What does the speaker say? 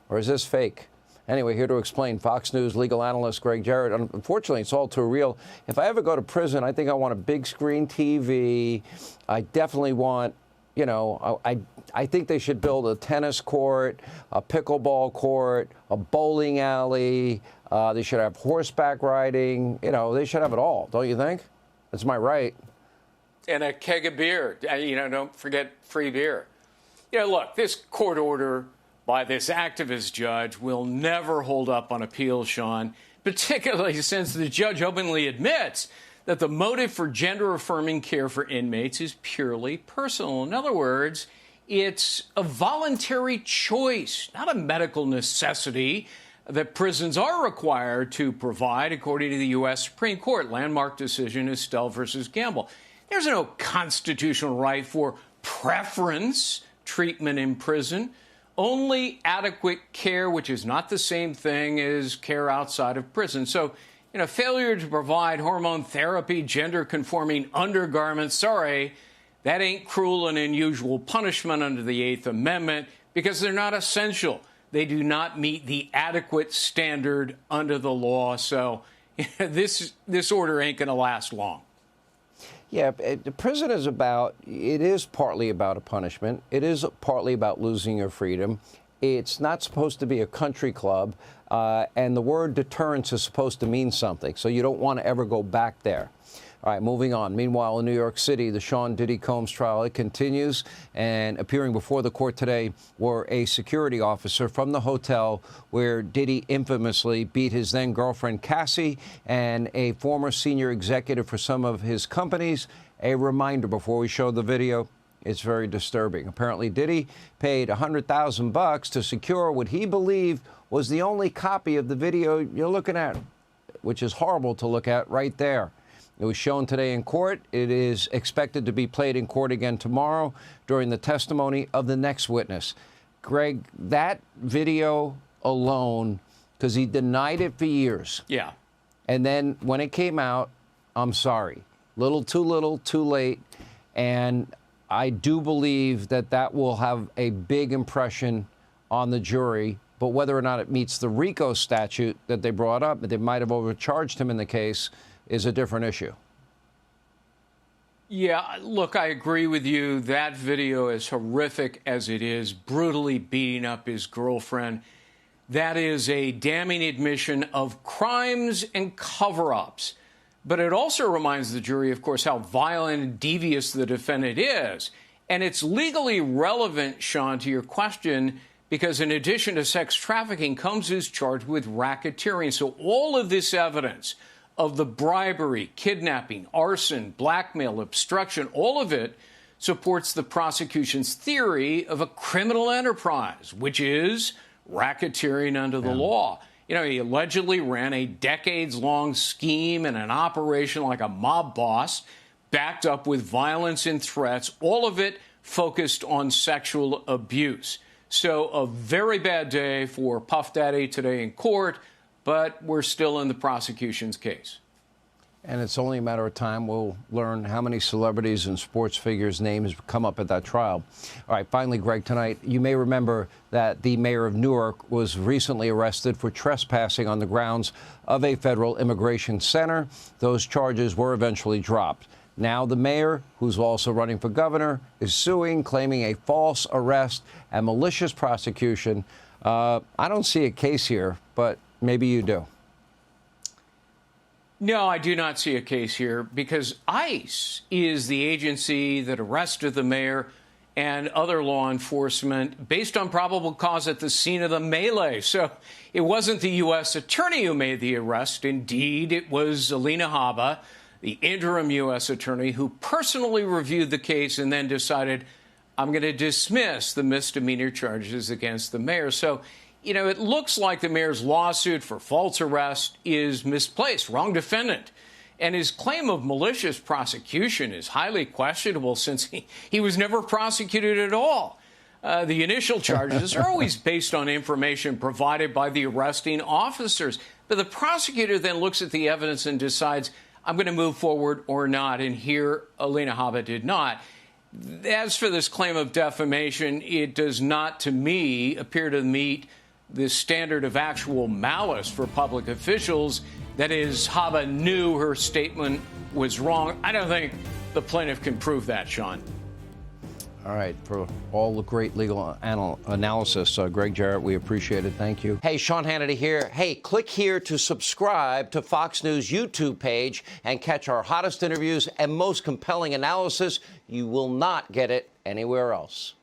Or is this fake? Anyway, here to explain, Fox News legal analyst Greg Jarrett. Unfortunately, it's all too real. If I ever go to prison, I think I want a big screen TV. I definitely want, I think they should build a tennis court, a pickleball court, a bowling alley. They should have horseback riding. They should have it all, don't you think? That's my right. And a keg of beer. Don't forget free beer. Look, this court order by this activist judge will never hold up on appeal, Sean, particularly since the judge openly admits that the motive for gender-affirming care for inmates is purely personal. In other words, it's a voluntary choice, not a medical necessity that prisons are required to provide, according to the U.S. Supreme Court. Landmark decision Estelle versus Gamble. There's no constitutional right for preference treatment in prison. Only adequate care, which is not the same thing as care outside of prison. So, failure to provide hormone therapy, gender-conforming undergarments, sorry, that ain't cruel and unusual punishment under the Eighth Amendment because they're not essential. They do not meet the adequate standard under the law. So this order ain't going to last long. Yeah, the prison it is partly about a punishment. It is partly about losing your freedom. It's not supposed to be a country club, and the word deterrence is supposed to mean something, so you don't want to ever go back there. All right, moving on. Meanwhile, in New York City, the Sean Diddy Combs trial, it continues, and appearing before the court today were a security officer from the hotel where Diddy infamously beat his then-girlfriend Cassie and a former senior executive for some of his companies. A reminder before we show the video, it's very disturbing. Apparently, Diddy paid $100,000 to secure what he believed was the only copy of the video you're looking at, which is horrible to look at right there. It was shown today in court. It is expected to be played in court again tomorrow during the testimony of the next witness. Greg, that video alone, because he denied it for years. Yeah. And then when it came out, I'm sorry. Little, too late. And I do believe that will have a big impression on the jury. But whether or not it meets the RICO statute that they brought up, that they might have overcharged him in the case, is a different issue. Yeah, look, I agree with you. That video, as horrific as it is, brutally beating up his girlfriend, that is a damning admission of crimes and cover-ups. But it also reminds the jury, of course, how violent and devious the defendant is. And it's legally relevant, Sean, to your question, because in addition to sex trafficking, Combs is charged with racketeering. So all of this evidence of the bribery, kidnapping, arson, blackmail, obstruction, all of it supports the prosecution's theory of a criminal enterprise, which is racketeering under the law. He allegedly ran a decades-long scheme and an operation like a mob boss, backed up with violence and threats, all of it focused on sexual abuse. So a very bad day for Puff Daddy today in court, but we're still in the prosecution's case. And it's only a matter of time we'll learn how many celebrities and sports figures' names come up at that trial. All right, finally, Greg, tonight, you may remember that the mayor of Newark was recently arrested for trespassing on the grounds of a federal immigration center. Those charges were eventually dropped. Now the mayor, who's also running for governor, is suing, claiming a false arrest and malicious prosecution. I don't see a case here, but maybe you do. No, I do not see a case here because ICE is the agency that arrested the mayor and other law enforcement based on probable cause at the scene of the melee. So it wasn't the U.S. attorney who made the arrest. Indeed, it was Alina Habba, the interim U.S. attorney, who personally reviewed the case and then decided, I'm going to dismiss the misdemeanor charges against the mayor. So it looks like the mayor's lawsuit for false arrest is misplaced, wrong defendant. And his claim of malicious prosecution is highly questionable since he was never prosecuted at all. The initial charges are always based on information provided by the arresting officers. But the prosecutor then looks at the evidence and decides, I'm going to move forward or not. And here, Alina Habba did not. As for this claim of defamation, it does not, to me, appear to meet this standard of actual malice for public officials. That is, Haba knew her statement was wrong. I don't think the plaintiff can prove that, Sean. All right. For all the great legal analysis, Greg Jarrett, we appreciate it. Thank you. Hey, Sean Hannity here. Hey, click here to subscribe to Fox News YouTube page and catch our hottest interviews and most compelling analysis. You will not get it anywhere else.